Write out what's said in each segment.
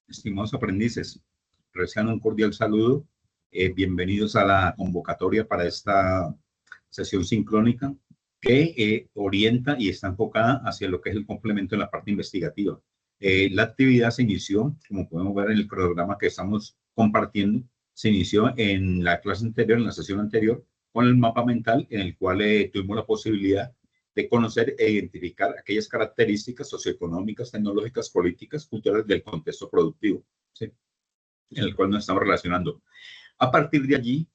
Estimados aprendices, reciban un cordial saludo. Bienvenidos a la convocatoria para esta sesión sincrónica que orienta y está enfocada hacia lo que es el complemento en la parte investigativa. La actividad se inició, como podemos ver en el cronograma que estamos compartiendo, se inició en la clase anterior, en la sesión anterior, con el mapa mental en el cual tuvimos la posibilidad de conocer e identificar aquellas características socioeconómicas, tecnológicas, políticas, culturales del contexto productivo, ¿sí?, en el cual nos estamos relacionando. A partir de allí,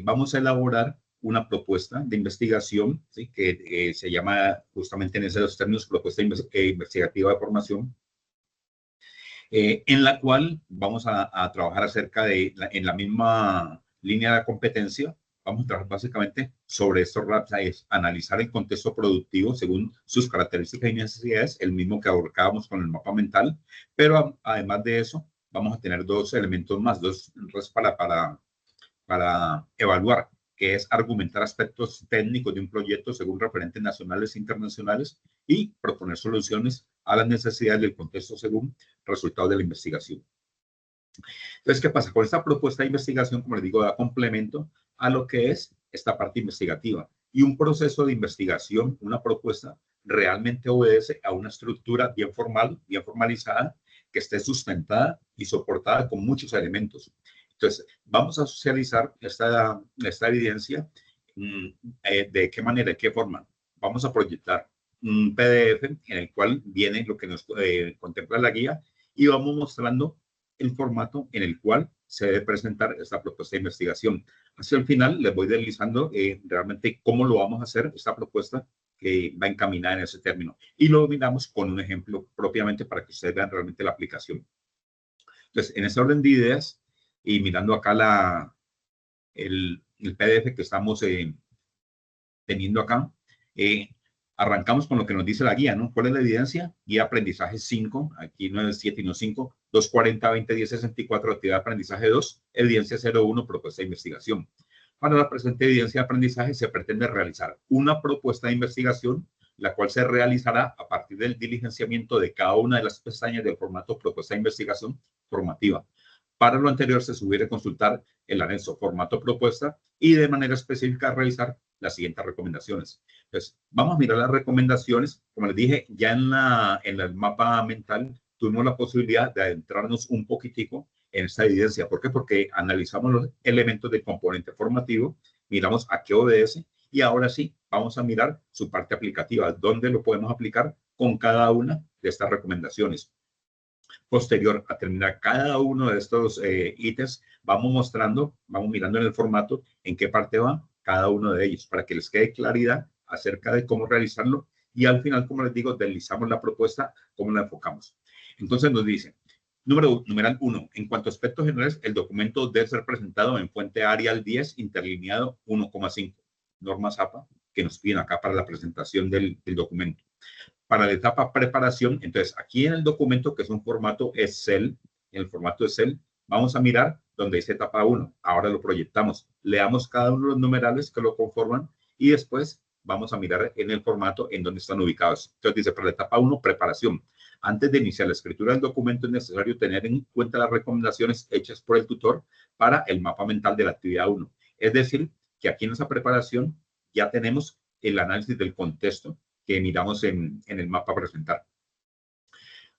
vamos a elaborar una propuesta de investigación, ¿sí?, que se llama justamente en esos términos propuesta investigativa de formación, en la cual vamos a trabajar acerca de, en la misma línea de competencia, vamos a trabajar básicamente sobre estos RAPs, es analizar el contexto productivo según sus características y necesidades, el mismo que abordábamos con el mapa mental, pero además de eso, vamos a tener dos elementos más, dos para evaluar, que es argumentar aspectos técnicos de un proyecto según referentes nacionales e internacionales y proponer soluciones a las necesidades del contexto según resultados de la investigación. Entonces, ¿qué pasa? Con esta propuesta de investigación, como les digo, da complemento a lo que es esta parte investigativa. Y un proceso de investigación, una propuesta, realmente obedece a una estructura bien formal, bien formalizada, que esté sustentada y soportada con muchos elementos. Entonces, vamos a socializar esta evidencia. ¿De qué manera, de qué forma? Vamos a proyectar un PDF en el cual viene lo que nos contempla la guía y vamos mostrando el formato en el cual se debe presentar esta propuesta de investigación. Hacia el final les voy deslizando realmente cómo lo vamos a hacer, esta propuesta que va encaminada en ese término. Y lo miramos con un ejemplo propiamente para que ustedes vean realmente la aplicación. Entonces, en ese orden de ideas y mirando acá el PDF que estamos teniendo acá, arrancamos con lo que nos dice la guía, ¿no? ¿Cuál es la evidencia? Guía aprendizaje 5, aquí no es 7 y no 5, 240, 20, 10, 64, actividad de aprendizaje 2, evidencia 01, propuesta de investigación. Para la presente evidencia de aprendizaje se pretende realizar una propuesta de investigación, la cual se realizará a partir del diligenciamiento de cada una de las pestañas del formato propuesta de investigación formativa. Para lo anterior se sugiere consultar el anexo formato propuesta y de manera específica realizar las siguientes recomendaciones. Entonces, vamos a mirar las recomendaciones. Como les dije, ya en el mapa mental tuvimos la posibilidad de adentrarnos un poquitico en esta evidencia. ¿Por qué? Porque analizamos los elementos del componente formativo, miramos a qué obedece y ahora sí vamos a mirar su parte aplicativa, dónde lo podemos aplicar con cada una de estas recomendaciones. Posterior a terminar cada uno de estos ítems, vamos mirando en el formato en qué parte va cada uno de ellos para que les quede claridad acerca de cómo realizarlo y al final, como les digo, deslizamos la propuesta, cómo la enfocamos. Entonces nos dice, numeral 1, en cuanto a aspectos generales, el documento debe ser presentado en fuente Arial 10, interlineado 1,5, normas APA, que nos piden acá para la presentación del documento. Para la etapa preparación, entonces aquí en el documento, que es un formato Excel, en el formato Excel, vamos a mirar donde dice etapa 1. Ahora lo proyectamos. Leamos cada uno de los numerales que lo conforman y después vamos a mirar en el formato en donde están ubicados. Entonces dice, para la etapa 1, preparación. Antes de iniciar la escritura del documento es necesario tener en cuenta las recomendaciones hechas por el tutor para el mapa mental de la actividad 1. Es decir, que aquí en esa preparación ya tenemos el análisis del contexto que miramos en el mapa a presentar.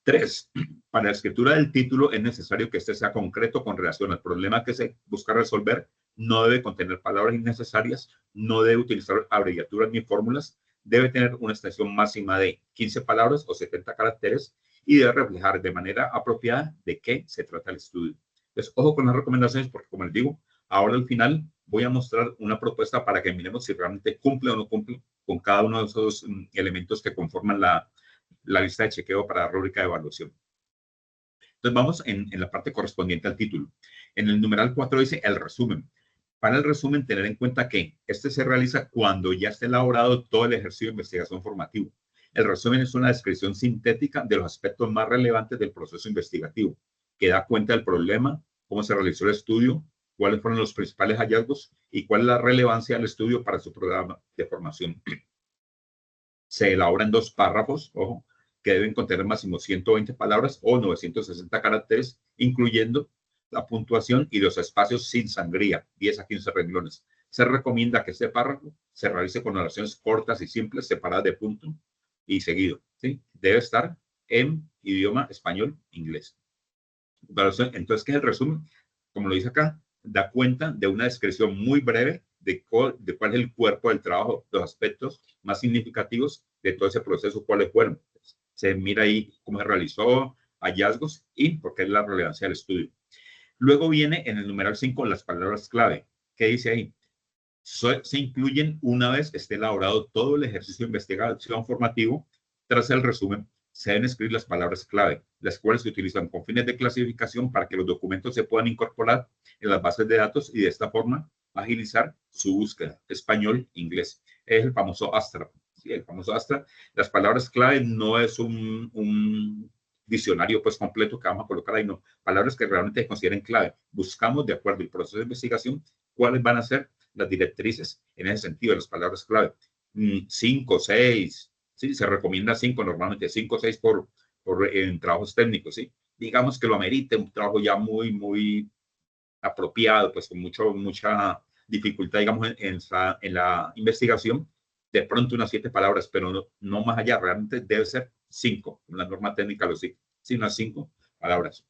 3. Para la escritura del título es necesario que este sea concreto con relación al problema que se busca resolver. No debe contener palabras innecesarias, no debe utilizar abreviaturas ni fórmulas, debe tener una extensión máxima de 15 palabras o 70 caracteres y debe reflejar de manera apropiada de qué se trata el estudio. Entonces, ojo con las recomendaciones porque, como les digo, ahora al final voy a mostrar una propuesta para que miremos si realmente cumple o no cumple con cada uno de esos elementos que conforman la lista de chequeo para la rúbrica de evaluación. Entonces vamos en la parte correspondiente al título. En el numeral 4 dice el resumen. Para el resumen, tener en cuenta que este se realiza cuando ya esté elaborado todo el ejercicio de investigación formativo. El resumen es una descripción sintética de los aspectos más relevantes del proceso investigativo, que da cuenta del problema, cómo se realizó el estudio, cuáles fueron los principales hallazgos y cuál es la relevancia del estudio para su programa de formación. Se elabora en 2 párrafos, ojo, que deben contener máximo 120 palabras o 960 caracteres, incluyendo la puntuación y los espacios sin sangría, 10 a 15 renglones. Se recomienda que este párrafo se realice con oraciones cortas y simples, separadas de punto y seguido, ¿sí? Debe estar en idioma español, inglés. Entonces, ¿qué es el resumen? Como lo dice acá, da cuenta de una descripción muy breve de cuál es el cuerpo del trabajo, los aspectos más significativos de todo ese proceso, cuáles fueron. Se mira ahí cómo se realizó, hallazgos y por qué es la relevancia del estudio. Luego viene en el numeral 5 las palabras clave. ¿Qué dice ahí? Se incluyen una vez esté elaborado todo el ejercicio de investigación formativo. Tras el resumen, se deben escribir las palabras clave, las cuales se utilizan con fines de clasificación para que los documentos se puedan incorporar en las bases de datos y de esta forma agilizar su búsqueda. Español, inglés. Es el famoso ASTRA. Sí, el famoso ASTRA. Las palabras clave no es un diccionario pues completo que vamos a colocar ahí, no. Palabras que realmente se consideren clave. Buscamos, de acuerdo al proceso de investigación, cuáles van a ser las directrices en ese sentido de las palabras clave. 5, 6, ¿sí? Se recomienda 5, normalmente 5 o 6 en trabajos técnicos, ¿sí? Digamos que lo amerite, un trabajo ya muy apropiado, pues con mucha dificultad, digamos, en la investigación, de pronto unas 7 palabras, pero no más allá, realmente debe ser 5, la norma técnica lo sigue, sí, unas 5 palabras.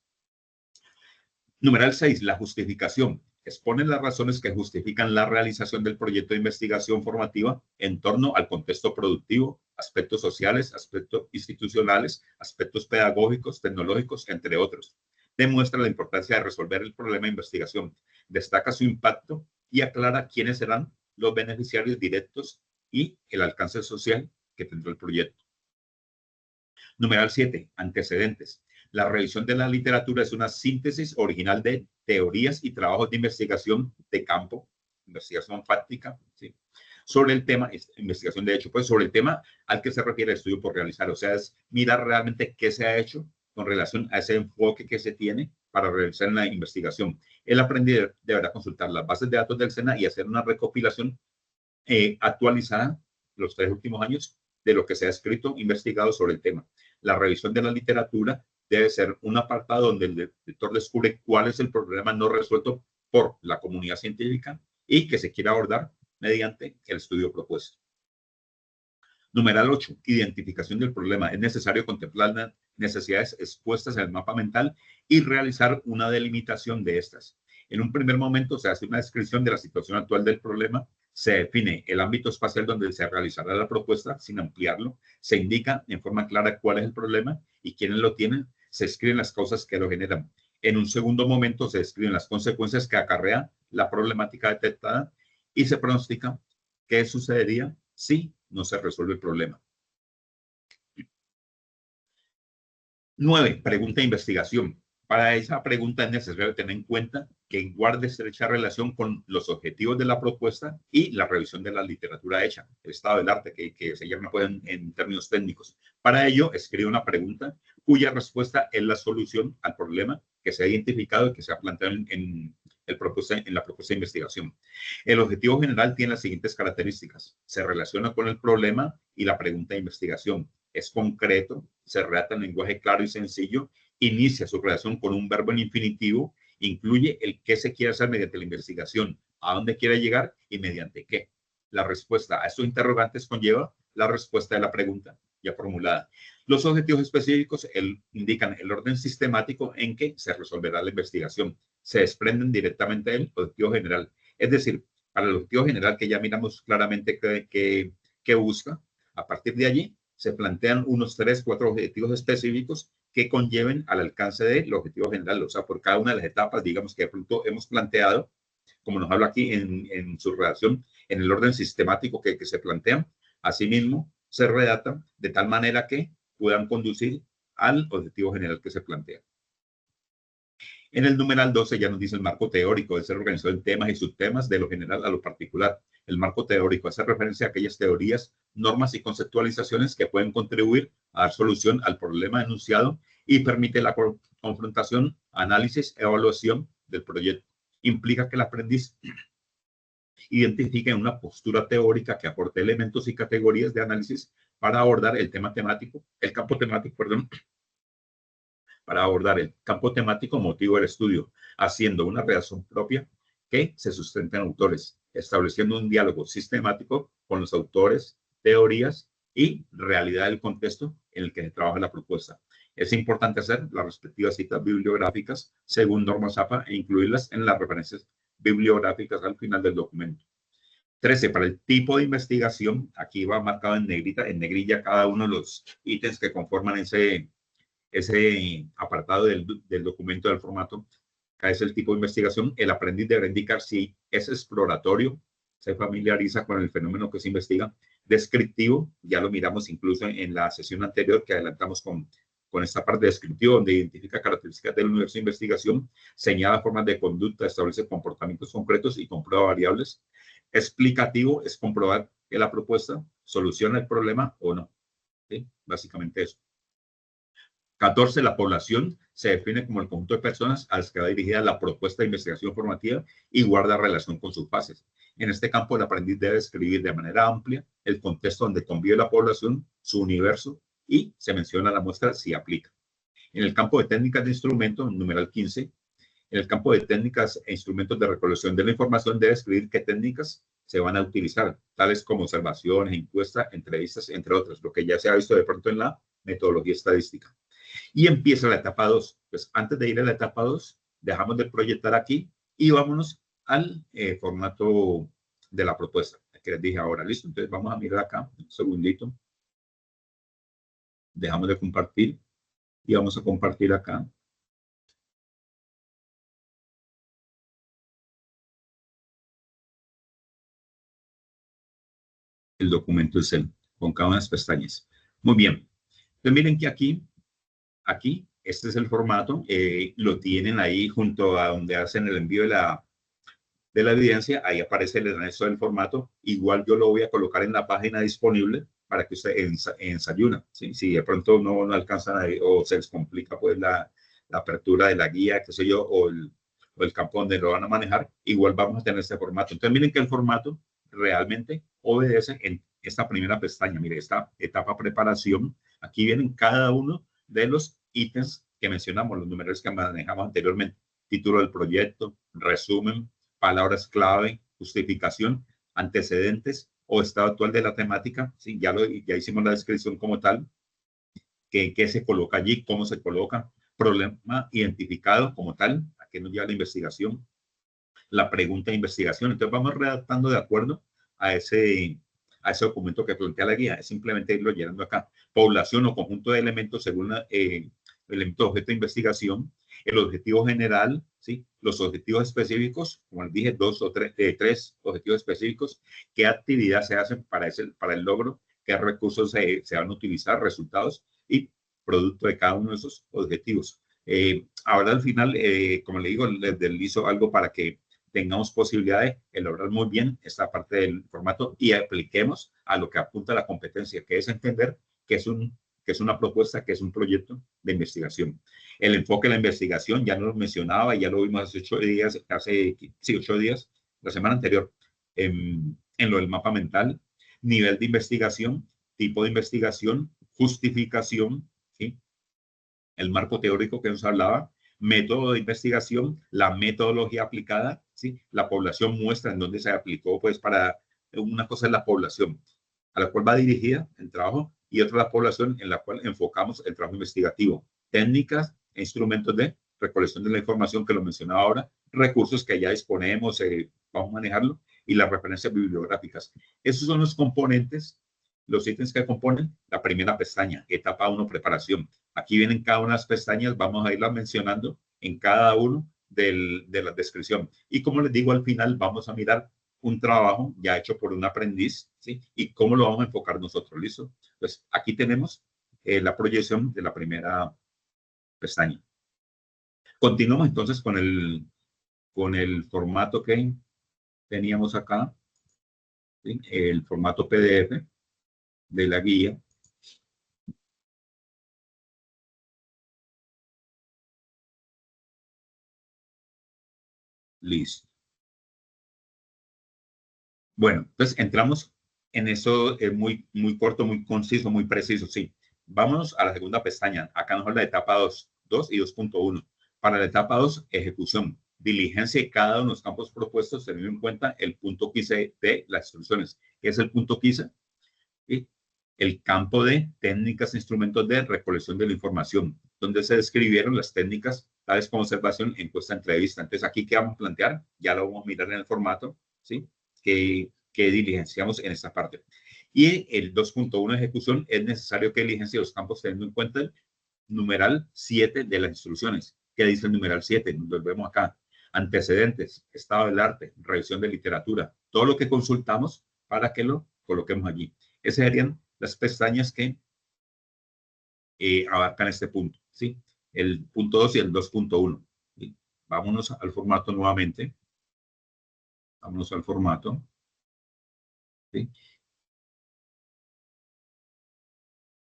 Numeral 6, la justificación. Exponen las razones que justifican la realización del proyecto de investigación formativa en torno al contexto productivo, aspectos sociales, aspectos institucionales, aspectos pedagógicos, tecnológicos, entre otros. Demuestra la importancia de resolver el problema de investigación, destaca su impacto y aclara quiénes serán los beneficiarios directos y el alcance social que tendrá el proyecto. Numeral 7, antecedentes. La revisión de la literatura es una síntesis original de teorías y trabajos de investigación de campo, investigación fáctica, ¿sí? Sobre el tema, investigación de hecho, pues sobre el tema al que se refiere el estudio por realizar. O sea, es mirar realmente qué se ha hecho con relación a ese enfoque que se tiene para realizar la investigación. El aprendiz deberá consultar las bases de datos del SENA y hacer una recopilación actualizada los 3 últimos años de lo que se ha escrito, investigado sobre el tema. La revisión de la literatura debe ser un apartado donde el lector descubre cuál es el problema no resuelto por la comunidad científica y que se quiere abordar mediante el estudio propuesto. Numeral 8, identificación del problema. Es necesario contemplar las necesidades expuestas en el mapa mental y realizar una delimitación de estas. En un primer momento se hace una descripción de la situación actual del problema, se define el ámbito espacial donde se realizará la propuesta sin ampliarlo, se indica en forma clara cuál es el problema y quiénes lo tienen, se escriben las causas que lo generan. En un segundo momento se describen las consecuencias que acarrea la problemática detectada y se pronostica qué sucedería si no se resuelve el problema. 9, pregunta de investigación. Para esa pregunta es necesario tener en cuenta que guarde estrecha relación con los objetivos de la propuesta y la revisión de la literatura hecha, el estado del arte, que se llama pues, en términos técnicos. Para ello, escribe una pregunta cuya respuesta es la solución al problema que se ha identificado y que se ha planteado en la propuesta de investigación. El objetivo general tiene las siguientes características. Se relaciona con el problema y la pregunta de investigación. Es concreto, se redacta en lenguaje claro y sencillo, inicia su redacción con un verbo en infinitivo, incluye el qué se quiere hacer mediante la investigación, a dónde quiere llegar y mediante qué. La respuesta a estos interrogantes conlleva la respuesta de la pregunta ya formulada. Los objetivos específicos indican el orden sistemático en que se resolverá la investigación. Se desprenden directamente del objetivo general. Es decir, para el objetivo general que ya miramos claramente que busca, a partir de allí se plantean unos 3, 4 objetivos específicos que conlleven al alcance del objetivo general. O sea, por cada una de las etapas, digamos que de pronto hemos planteado, como nos habla aquí en su redacción, en el orden sistemático que se plantean, asimismo se redactan de tal manera que puedan conducir al objetivo general que se plantea. En el numeral 12 ya nos dice el marco teórico de ser organizado en temas y subtemas de lo general a lo particular. El marco teórico hace referencia a aquellas teorías, normas y conceptualizaciones que pueden contribuir a dar solución al problema enunciado y permite la confrontación, análisis, evaluación del proyecto. Implica que el aprendiz identifique una postura teórica que aporte elementos y categorías de análisis para abordar el tema temático, el campo temático, perdón, para abordar el campo temático motivo del estudio, haciendo una redacción propia que se sustente en autores, estableciendo un diálogo sistemático con los autores, teorías y realidad del contexto en el que se trabaja la propuesta. Es importante hacer las respectivas citas bibliográficas según normas APA e incluirlas en las referencias bibliográficas al final del documento. 13. Para el tipo de investigación, aquí va marcado en negrita, en negrilla cada uno de los ítems que conforman ese apartado del documento del formato. Acá es el tipo de investigación. El aprendiz debe indicar si es exploratorio, se familiariza con el fenómeno que se investiga, descriptivo, ya lo miramos incluso en la sesión anterior que adelantamos con esta parte descriptiva, donde identifica características del universo de investigación, señala formas de conducta, establece comportamientos concretos y comprueba variables. Explicativo es comprobar que la propuesta soluciona el problema o no. ¿Sí? Básicamente eso. 14. La población se define como el conjunto de personas a las que va dirigida la propuesta de investigación formativa y guarda relación con sus fases. En este campo, el aprendiz debe describir de manera amplia el contexto donde convive la población, su universo, y se menciona la muestra si aplica. En el campo de técnicas de instrumento, numeral 15, en el campo de técnicas e instrumentos de recolección de la información debe escribir qué técnicas se van a utilizar, tales como observaciones, encuestas, entrevistas, entre otras, lo que ya se ha visto de pronto en la metodología estadística. Y empieza la etapa 2. Pues antes de ir a la etapa 2, dejamos de proyectar aquí y vámonos al formato de la propuesta que les dije ahora. Listo, entonces vamos a mirar acá, un segundito. Dejamos de compartir y vamos a compartir acá. El documento Excel con cada una de las pestañas. Muy bien. Entonces miren que aquí, este es el formato. Lo tienen ahí junto a donde hacen el envío de la evidencia. Ahí aparece el anexo del formato. Igual yo lo voy a colocar en la página disponible para que usted ensayuna. ¿Sí? Si de pronto no alcanzan ahí, o se les complica pues la apertura de la guía, qué sé yo, o el campo donde lo van a manejar, igual vamos a tener este formato. Entonces miren que el formato realmente obedece en esta primera pestaña. Mire, esta etapa preparación. Aquí vienen cada uno de los ítems que mencionamos, los números que manejamos anteriormente. Título del proyecto, resumen, palabras clave, justificación, antecedentes o estado actual de la temática. Sí, ya hicimos la descripción como tal, qué se coloca allí, cómo se coloca, problema identificado como tal, a qué nos lleva la investigación, la pregunta de investigación. Entonces vamos redactando de acuerdo a ese documento que plantea la guía. Es simplemente irlo llenando acá. Población o conjunto de elementos según el elemento objeto de investigación, el objetivo general, ¿sí? Los objetivos específicos, como les dije, tres objetivos específicos, qué actividad se hacen para el logro, qué recursos se van a utilizar, resultados y producto de cada uno de esos objetivos. Ahora al final, como le digo, les deslizo algo para que tengamos posibilidad de elaborar muy bien esta parte del formato y apliquemos a lo que apunta la competencia, que es entender que es una propuesta, que es un proyecto de investigación. El enfoque de la investigación, ya nos mencionaba, ya lo vimos hace 8 días, sí, 8 días, la semana anterior, en lo del mapa mental, nivel de investigación, tipo de investigación, justificación, ¿sí? El marco teórico que nos hablaba, método de investigación, la metodología aplicada, ¿sí? La población muestra en dónde se aplicó, pues para una cosa es la población a la cual va dirigida el trabajo y otra la población en la cual enfocamos el trabajo investigativo, técnicas e instrumentos de recolección de la información que lo mencionaba ahora, recursos que ya disponemos, vamos a manejarlo y las referencias bibliográficas. Esos son los componentes, los ítems que componen la primera pestaña, etapa 1, preparación. Aquí vienen cada una de las pestañas, vamos a irlas mencionando en cada uno de la descripción. Y como les digo, al final vamos a mirar un trabajo ya hecho por un aprendiz, ¿sí? Y cómo lo vamos a enfocar nosotros, ¿listo? Pues aquí tenemos la proyección de la primera pestaña. Continuamos entonces con el formato que teníamos acá, ¿sí? El formato PDF de la guía. Listo. Bueno, entonces entramos En eso es muy corto, muy conciso, muy preciso, sí. Vámonos a la segunda pestaña. Acá nos habla de etapa 2 y 2.1. Para la etapa 2, ejecución, diligencia de cada uno de los campos propuestos, teniendo en cuenta el punto 15 de las instrucciones. ¿Qué es el punto 15? ¿Sí? El campo de técnicas e instrumentos de recolección de la información, donde se describieron las técnicas tales como observación, encuesta, entrevista. Entonces, aquí, ¿qué vamos a plantear? Ya lo vamos a mirar en el formato, ¿sí? Que diligenciamos en esta parte. Y el 2.1 ejecución, es necesario que diligencie los campos teniendo en cuenta el numeral 7 de las instrucciones. ¿Qué dice el numeral 7? Nos vemos acá. Antecedentes, estado del arte, revisión de literatura, todo lo que consultamos para que lo coloquemos allí. Esas serían las pestañas que abarcan este punto, ¿sí? El punto 2 y el 2.1. ¿Sí? Vámonos al formato nuevamente. Vámonos al formato. ¿Sí?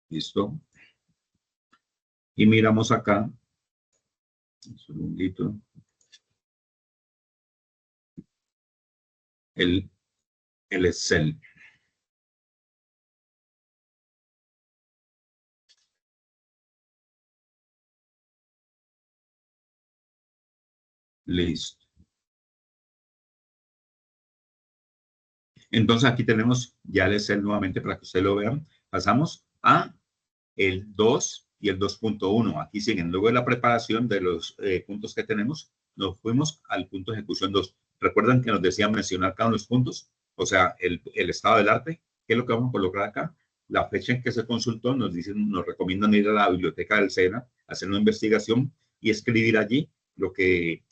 Listo. Y miramos acá. Un segundito. El Excel. Listo. Entonces aquí tenemos ya el Excel nuevamente para que ustedes lo vean. Pasamos a el 2 y el 2.1. Aquí siguen. Luego de la preparación de los puntos que tenemos, nos fuimos al punto de ejecución 2. ¿Recuerdan que nos decían mencionar cada uno de los puntos? O sea, el estado del arte. ¿Qué es lo que vamos a colocar acá? La fecha en que se consultó, nos dicen, nos recomiendan ir a la biblioteca del SENA, hacer una investigación y escribir allí lo que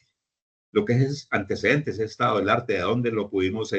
es antecedentes, ese estado del arte, de dónde lo pudimos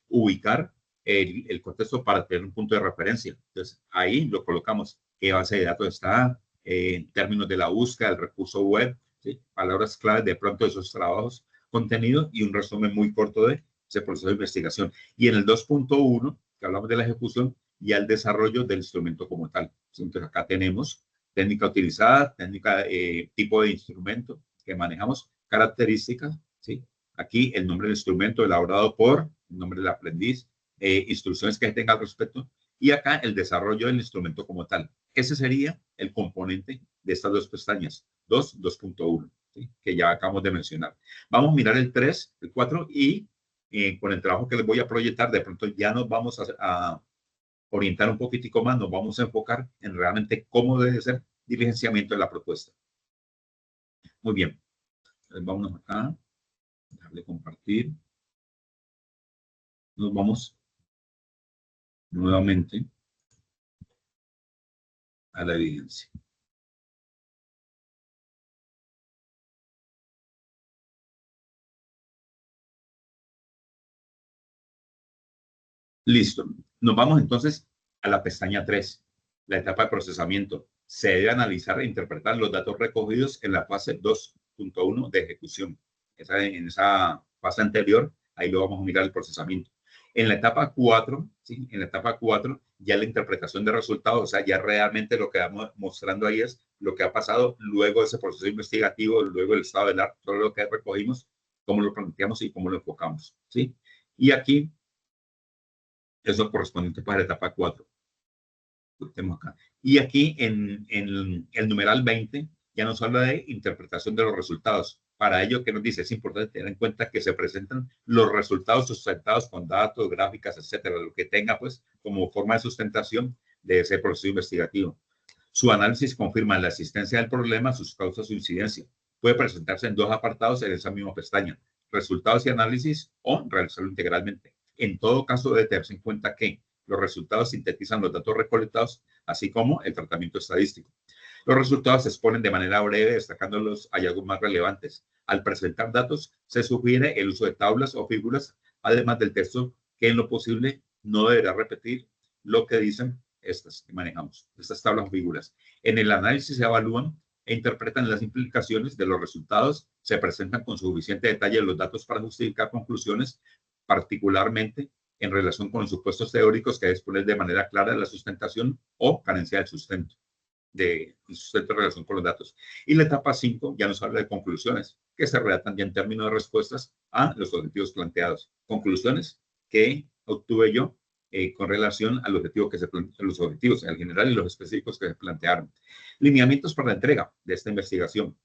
ubicar el contexto para tener un punto de referencia. Entonces, ahí lo colocamos. ¿Qué base de datos está? En términos de la búsqueda, el recurso web, ¿sí? Palabras claves de pronto de esos trabajos, contenido y un resumen muy corto de ese proceso de investigación. Y en el 2.1, que hablamos de la ejecución, ya el desarrollo del instrumento como tal. Entonces, acá tenemos técnica utilizada, técnica, tipo de instrumento que manejamos, características, ¿sí? Aquí el nombre del instrumento elaborado por, el nombre del aprendiz, instrucciones que tenga al respecto, y acá el desarrollo del instrumento como tal. Ese sería el componente de estas dos pestañas, 2.1, ¿sí? Que ya acabamos de mencionar. Vamos a mirar el 3, el 4 y con el trabajo que les voy a proyectar, de pronto ya nos vamos a orientar un poquitico más, nos vamos a enfocar en realmente cómo debe ser diligenciamiento de la propuesta. Muy bien. Vámonos acá, darle compartir. Nos vamos nuevamente a la evidencia. Listo. Nos vamos entonces a la pestaña 3, la etapa de procesamiento. Se debe analizar e interpretar los datos recogidos en la fase 2.1 de ejecución. En esa fase anterior, ahí lo vamos a mirar el procesamiento. En la etapa 4, ¿sí? En la etapa 4, ya la interpretación de resultados, o sea, ya realmente lo que vamos mostrando ahí es lo que ha pasado luego de ese proceso investigativo, luego del estado del arte, todo lo que recogimos, cómo lo planteamos y cómo lo enfocamos, ¿sí? Y aquí eso correspondiente para la etapa 4. Acá. Y aquí en el numeral 20 ya nos habla de interpretación de los resultados. Para ello, ¿qué nos dice? Es importante tener en cuenta que se presentan los resultados sustentados con datos, gráficas, etcétera, lo que tenga pues como forma de sustentación de ese proceso investigativo. Su análisis confirma la existencia del problema, sus causas, su incidencia. Puede presentarse en dos apartados en esa misma pestaña, resultados y análisis, o realizarlo integralmente. En todo caso, debe tenerse en cuenta que los resultados sintetizan los datos recolectados, así como el tratamiento estadístico. Los resultados se exponen de manera breve, destacando los hallazgos más relevantes. Al presentar datos, se sugiere el uso de tablas o figuras, además del texto, que en lo posible no deberá repetir lo que dicen estas que manejamos, estas tablas o figuras. En el análisis se evalúan e interpretan las implicaciones de los resultados, se presentan con suficiente detalle los datos para justificar conclusiones, particularmente en relación con los supuestos teóricos que exponen de manera clara la sustentación o carencia del sustento de sustento en relación con los datos. Y la etapa 5 ya nos habla de conclusiones, que se redactan ya en términos de respuestas a los objetivos planteados. Conclusiones que obtuve yo con relación al objetivo que se los objetivos en general y los específicos que se plantearon. Lineamientos para la entrega de esta investigación.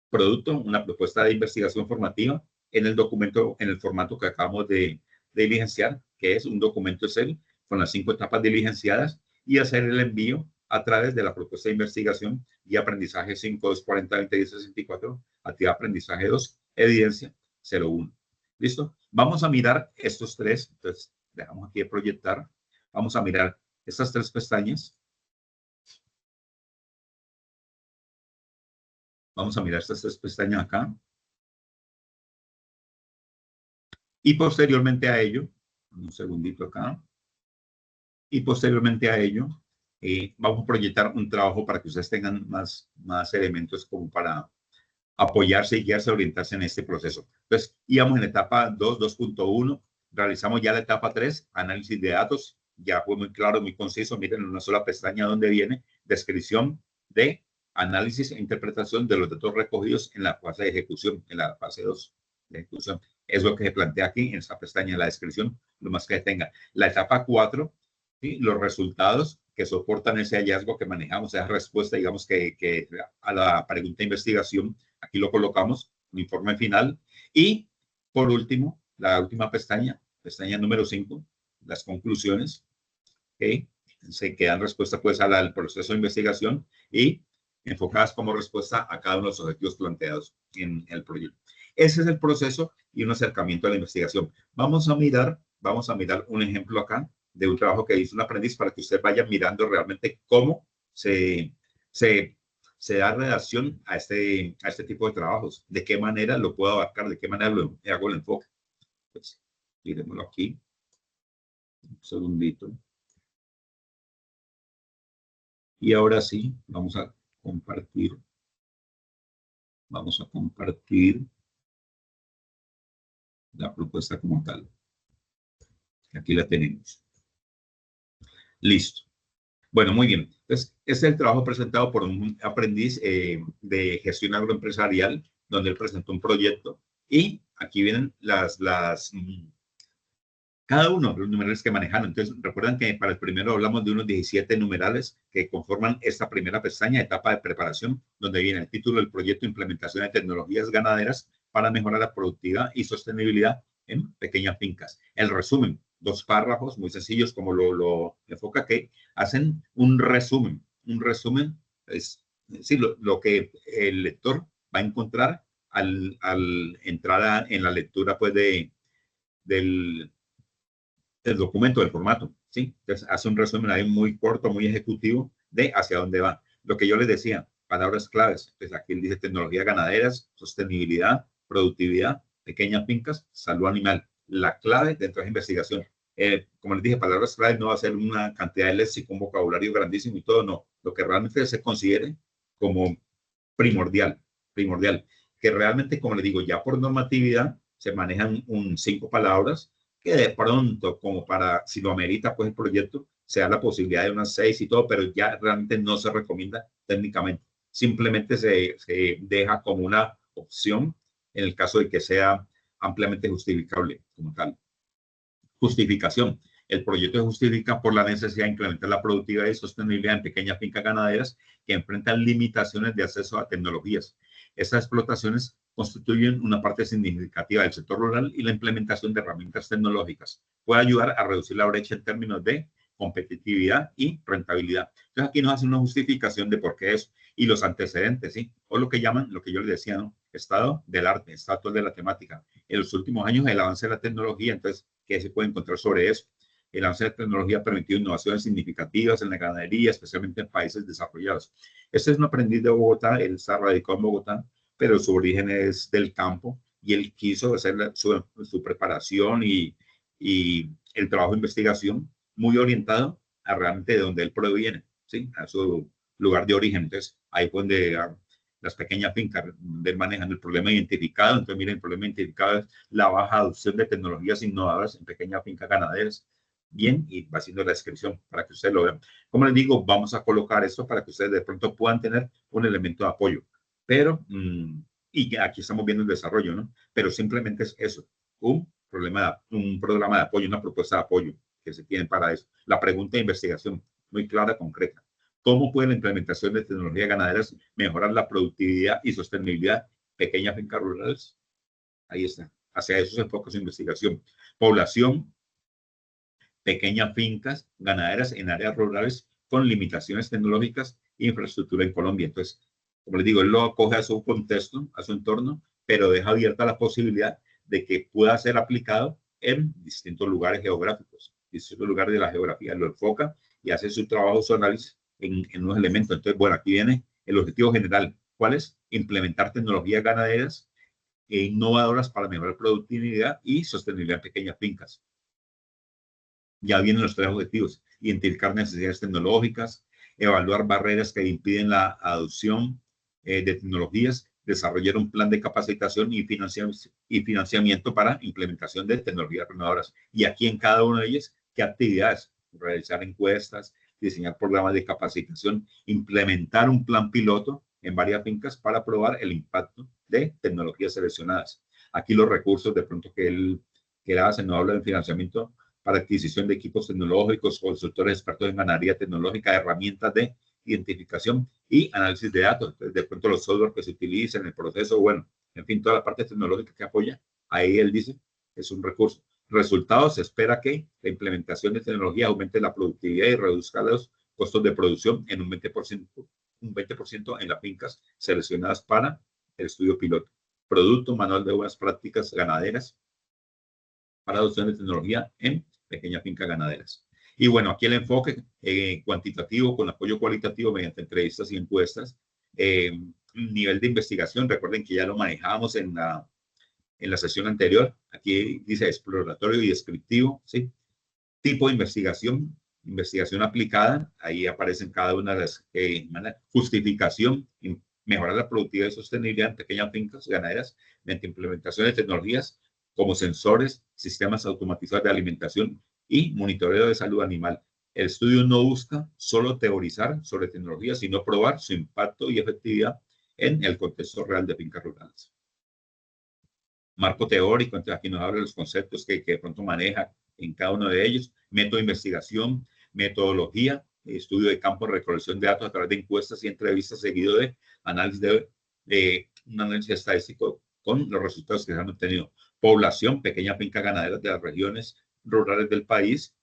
Producto, una propuesta de investigación formativa en el documento, en el formato que acabamos de diligenciar, que es un documento Excel con las 5 etapas diligenciadas y hacer el envío a través de la propuesta de investigación y aprendizaje 5, 2, 40, 20, 10, 64, actividad aprendizaje 2, evidencia 01. ¿Listo? Vamos a mirar estos tres. Entonces, dejamos aquí de proyectar. Vamos a mirar estas 3 pestañas. Vamos a mirar estas 3 pestañas acá. Y posteriormente a ello, un segundito acá. Y posteriormente a ello, vamos a proyectar un trabajo para que ustedes tengan más elementos como para apoyarse y guiarse, orientarse en este proceso. Entonces, íbamos en la etapa 2, 2.1, realizamos ya la etapa 3, análisis de datos, ya fue muy claro, muy conciso, miren en una sola pestaña donde viene descripción de análisis e interpretación de los datos recogidos en la fase de ejecución, en la fase 2 de ejecución. Es lo que se plantea aquí en esta pestaña de la descripción, lo más que tenga. La etapa 4, ¿sí? Los resultados que soportan ese hallazgo que manejamos, esa respuesta, digamos, que a la pregunta de investigación. Aquí lo colocamos, un informe final. Y por último, la última pestaña, pestaña número 5, las conclusiones, ¿okay? Se quedan respuesta pues al proceso de investigación y enfocadas como respuesta a cada uno de los objetivos planteados en el proyecto. Ese es el proceso y un acercamiento a la investigación. Vamos a mirar un ejemplo acá de un trabajo que hizo un aprendiz para que ustedes vayan mirando realmente cómo se da relación a este tipo de trabajos, de qué manera lo puedo abarcar, de qué manera hago el enfoque. Pues, mirémoslo aquí. Un segundito. Y ahora sí, vamos a compartir. Vamos a compartir la propuesta como tal. Aquí la tenemos. Listo. Bueno, muy bien. Entonces, este es el trabajo presentado por un aprendiz de gestión agroempresarial, donde él presentó un proyecto. Y aquí vienen cada uno de los numerales que manejaron. Entonces, recuerdan que para el primero hablamos de unos 17 numerales que conforman esta primera pestaña, etapa de preparación, donde viene el título del proyecto Implementación de tecnologías ganaderas para mejorar la productividad y sostenibilidad en pequeñas fincas. El resumen, 2 párrafos muy sencillos, como lo enfoca, que hacen un resumen. Un resumen es decir, lo que el lector va a encontrar al entrar en la lectura pues, del documento, del formato, ¿sí? Entonces, hace un resumen ahí muy corto, muy ejecutivo de hacia dónde va. Lo que yo les decía, palabras claves. Pues aquí él dice tecnologías ganaderas, sostenibilidad, productividad, pequeñas fincas, salud animal. La clave dentro de la investigación. Como les dije, palabras claves no va a ser una cantidad de léxico, un vocabulario grandísimo y todo, no. Lo que realmente se considere como primordial, que realmente, como les digo, ya por normatividad se manejan 5 palabras que de pronto, como para, si lo amerita, pues el proyecto, se da la posibilidad de unas 6 y todo, pero ya realmente no se recomienda técnicamente. Simplemente se deja como una opción en el caso de que sea ampliamente justificable como tal. Justificación. El proyecto se justifica por la necesidad de incrementar la productividad y sostenibilidad en pequeñas fincas ganaderas que enfrentan limitaciones de acceso a tecnologías. Estas explotaciones constituyen una parte significativa del sector rural y la implementación de herramientas tecnológicas puede ayudar a reducir la brecha en términos de competitividad y rentabilidad. Entonces aquí nos hace una justificación de por qué eso y los antecedentes, ¿sí? O lo que llaman, lo que yo les decía, ¿no? Estado del arte, estado de la temática. En los últimos años el avance de la tecnología, entonces, ¿qué se puede encontrar sobre eso? El avance de la tecnología ha permitido innovaciones significativas en la ganadería, especialmente en países desarrollados. Este es un aprendiz de Bogotá, él está radicado en Bogotá, pero su origen es del campo y él quiso hacer su preparación y el trabajo de investigación muy orientado a realmente de donde él proviene, ¿sí? A su lugar de origen. Entonces, ahí fue donde las pequeñas fincas donde manejan el problema identificado. Entonces, miren, el problema identificado es la baja adopción de tecnologías innovadoras en pequeñas fincas ganaderas. Bien, y va haciendo la descripción para que ustedes lo vean. Como les digo, vamos a colocar esto para que ustedes de pronto puedan tener un elemento de apoyo. Pero, y aquí estamos viendo el desarrollo, ¿no? Pero simplemente es eso, un programa de apoyo, una propuesta de apoyo. que se tienen para eso. La pregunta de investigación, muy clara, concreta. ¿Cómo puede la implementación de tecnologías ganaderas mejorar la productividad y sostenibilidad de pequeñas fincas rurales? Ahí está. Hacia eso se enfoca su investigación. Población, pequeñas fincas ganaderas en áreas rurales con limitaciones tecnológicas e infraestructura en Colombia. Entonces, como les digo, él lo acoge a su contexto, a su entorno, pero deja abierta la posibilidad de que pueda ser aplicado en distintos lugares geográficos, distintos lugares de la geografía. Lo enfoca y hace su trabajo, su análisis en unos elementos. Entonces, bueno, aquí viene el objetivo general. ¿Cuál es? Implementar tecnologías ganaderas e innovadoras para mejorar productividad y sostenibilidad en pequeñas fincas. Ya vienen los 3 objetivos: identificar necesidades tecnológicas, evaluar barreras que impiden la adopción de tecnologías, desarrollar un plan de capacitación y financiamiento para implementación de tecnologías renovadoras. Y aquí en cada una de ellas, ¿qué actividades? Realizar encuestas, diseñar programas de capacitación, implementar un plan piloto en varias fincas para probar el impacto de tecnologías seleccionadas. Aquí los recursos de pronto que él hace, no habla de financiamiento para adquisición de equipos tecnológicos, consultores expertos en ganadería tecnológica, herramientas de identificación y análisis de datos. Entonces, de pronto los software que se utilizan en el proceso, bueno, en fin, toda la parte tecnológica que apoya, ahí él dice, es un recurso. Resultados: se espera que la implementación de tecnología aumente la productividad y reduzca los costos de producción en un 20% en las fincas seleccionadas para el estudio piloto. Producto, manual de buenas prácticas ganaderas para adopción de tecnología en pequeñas fincas ganaderas. Y bueno, aquí el enfoque cuantitativo con apoyo cualitativo mediante entrevistas y encuestas. Nivel de investigación, recuerden que ya lo manejamos en la sesión anterior. Aquí dice exploratorio y descriptivo, ¿sí? Tipo de investigación, investigación aplicada, ahí aparecen cada una de las justificación, mejorar la productividad y sostenibilidad en pequeñas fincas ganaderas mediante implementación de tecnologías como sensores, sistemas automatizados de alimentación y monitoreo de salud animal. El estudio no busca solo teorizar sobre tecnología, sino probar su impacto y efectividad en el contexto real de fincas rurales. Marco teórico, entonces aquí nos habla de los conceptos que de pronto maneja en cada uno de ellos. Método de investigación, metodología, estudio de campo, recolección de datos a través de encuestas y entrevistas, seguido de análisis un análisis estadístico con los resultados que se han obtenido. Población, pequeña finca ganadera de las regiones rurales del país.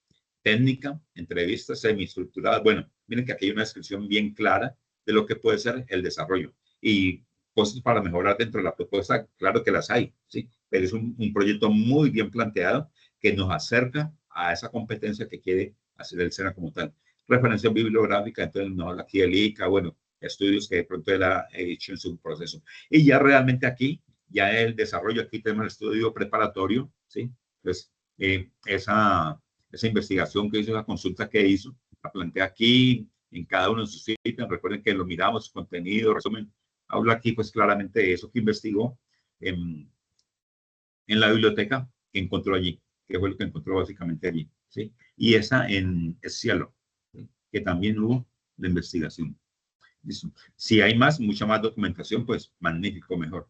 Técnica, entrevistas semiestructuradas. Bueno, miren que aquí hay una descripción bien clara de lo que puede ser el desarrollo. Y cosas para mejorar dentro de la propuesta, claro que las hay, ¿sí? Pero es un proyecto muy bien planteado que nos acerca a esa competencia que quiere hacer el SENA como tal. Referencia bibliográfica, entonces nos habla aquí el ICA, bueno, estudios que de pronto él ha hecho en su proceso. Y ya realmente aquí, ya el desarrollo, aquí tenemos el estudio preparatorio, ¿sí? Entonces, esa investigación que hizo, la consulta que hizo, la plantea aquí en cada uno de sus sitios. Recuerden que lo miramos, su contenido, resumen, habla aquí pues claramente de eso que investigó en la biblioteca que encontró allí, que fue lo que encontró básicamente allí, ¿sí? Y esa en el cielo, ¿sí? Que también hubo de investigación. ¿Listo? Si hay mucha más documentación, pues magnífico, mejor.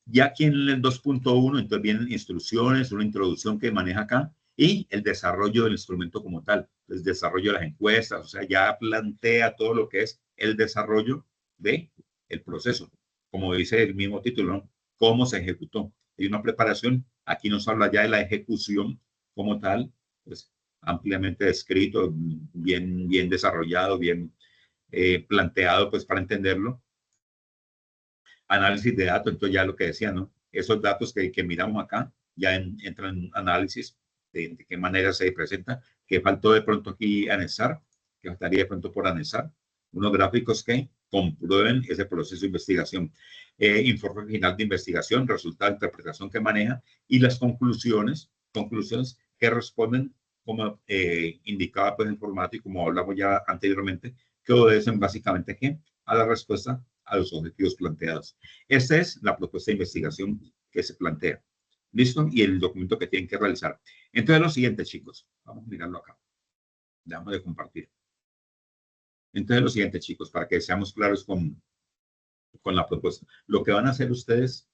Ya aquí en el 2.1, entonces vienen instrucciones, una introducción que maneja acá y el desarrollo del instrumento como tal, el desarrollo de las encuestas, o sea, ya plantea todo lo que es el desarrollo de el proceso, como dice el mismo título, ¿no? Cómo se ejecutó. Hay una preparación, aquí nos habla ya de la ejecución como tal, pues ampliamente descrito, bien desarrollado, bien planteado, pues para entenderlo. Análisis de datos, entonces ya lo que decía, ¿no? Esos datos que miramos acá ya entran en análisis de qué manera se presenta, que faltó de pronto aquí anexar, que faltaría de pronto por anexar, unos gráficos que comprueben ese proceso de investigación. Informe final de investigación, resultado de interpretación que maneja y las conclusiones que responden como indicaba pues en formato y como hablamos ya anteriormente, que obedecen básicamente ¿qué? A la respuesta a los objetivos planteados. Esta es la propuesta de investigación que se plantea. ¿Listo? Y el documento que tienen que realizar. Entonces, lo siguiente, chicos. Vamos a mirarlo acá. Dejamos de compartir. Entonces, lo siguiente, chicos, para que seamos claros con la propuesta. Lo que van a hacer ustedes,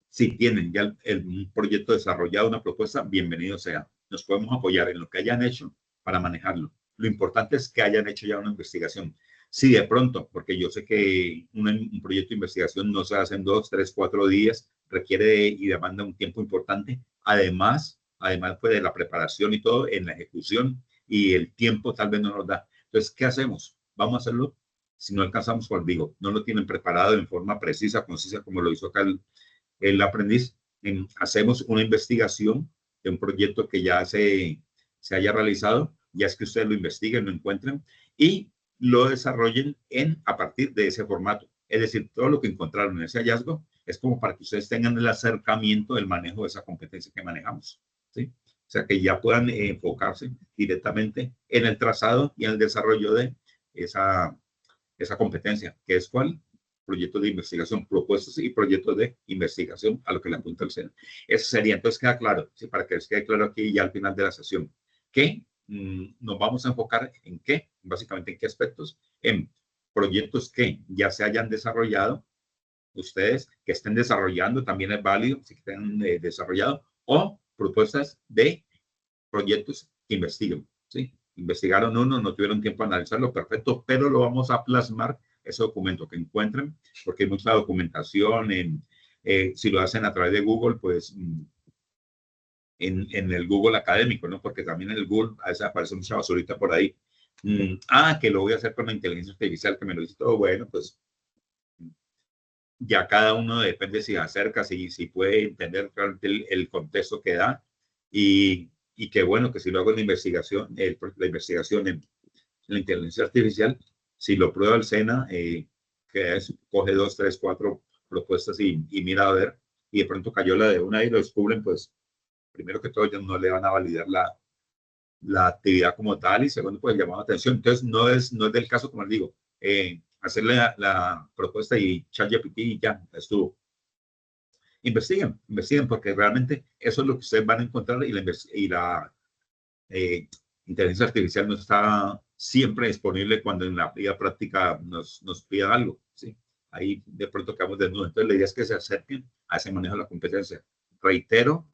si tienen ya un proyecto desarrollado, una propuesta, bienvenido sea. nos podemos apoyar en lo que hayan hecho para manejarlo. Lo importante es que hayan hecho ya una investigación. Si de pronto, porque yo sé que un proyecto de investigación no se hace en 2, 3, 4 días, requiere y demanda un tiempo importante. Además pues, de la preparación y todo, en la ejecución y el tiempo tal vez no nos da. Entonces, ¿qué hacemos? Vamos a hacerlo si no alcanzamos por digo, no lo tienen preparado en forma precisa, concisa, como lo hizo acá el aprendiz. Hacemos una investigación de un proyecto que ya se haya realizado, ya es que ustedes lo investiguen, lo encuentren y lo desarrollen a partir de ese formato. Es decir, todo lo que encontraron en ese hallazgo es como para que ustedes tengan el acercamiento del manejo de esa competencia que manejamos, ¿sí? O sea, que ya puedan enfocarse directamente en el trazado y en el desarrollo de esa competencia, que es cuál, proyectos de investigación, propuestas y proyectos de investigación a lo que le apunta el SENA. Eso sería, entonces queda claro, ¿sí? Para que les quede claro aquí ya al final de la sesión, que nos vamos a enfocar en qué, básicamente en qué aspectos, en proyectos que ya se hayan desarrollado, ustedes que estén desarrollando, también es válido si estén desarrollado, o propuestas de proyectos que investiguen, ¿sí? Investigaron uno, no tuvieron tiempo de analizarlo, perfecto, pero lo vamos a plasmar, ese documento que encuentren, porque hay mucha documentación, si lo hacen a través de Google, pues en el Google académico, ¿no? Porque también en el Google a veces aparece mucha basurita por ahí. Que lo voy a hacer con la inteligencia artificial, que me lo dice todo, bueno, pues ya cada uno depende si acerca, si puede entender el contexto que da y que bueno, que si lo hago en la investigación, la investigación en la inteligencia artificial, si lo prueba el SENA, coge 2, 3, 4 propuestas y mira a ver, y de pronto cayó la de una y lo descubren, pues primero que todo ellos no le van a validar la actividad como tal y segundo, pues llamar la atención. Entonces no es del caso, como les digo, hacerle la propuesta y ChatGPT y ya estuvo. Investiguen porque realmente eso es lo que ustedes van a encontrar y la inteligencia artificial no está siempre disponible cuando en la vida práctica nos pida algo, ¿sí? Ahí de pronto quedamos desnudos. Entonces la idea es que se acerquen a ese manejo de la competencia. Reitero,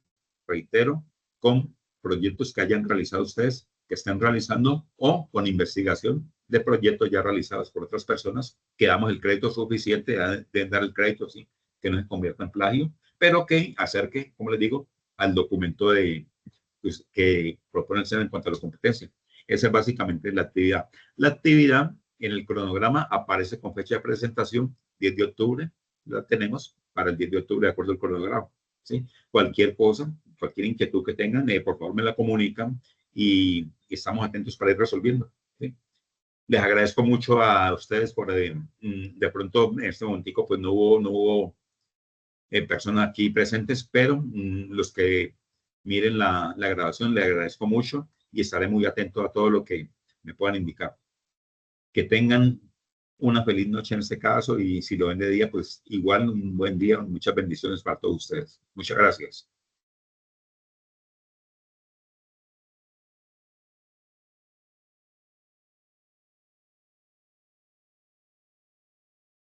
con proyectos que hayan realizado ustedes, que estén realizando o con investigación de proyectos ya realizados por otras personas, que damos el crédito suficiente de dar el crédito, ¿sí? Que no se convierta en plagio, pero que acerque, como les digo, al documento pues, que propone el SENA en cuanto a las competencias. Esa es básicamente la actividad. La actividad en el cronograma aparece con fecha de presentación 10 de octubre. La tenemos para el 10 de octubre de acuerdo al cronograma, ¿sí? Cualquier cosa, cualquier inquietud que tengan, por favor me la comunican y estamos atentos para ir resolviendo, ¿sí? Les agradezco mucho a ustedes por de pronto en este momentico pues no hubo personas aquí presentes, pero los que miren la grabación, les agradezco mucho y estaré muy atento a todo lo que me puedan indicar. Que tengan una feliz noche en este caso y si lo ven de día, pues igual un buen día, muchas bendiciones para todos ustedes. Muchas gracias.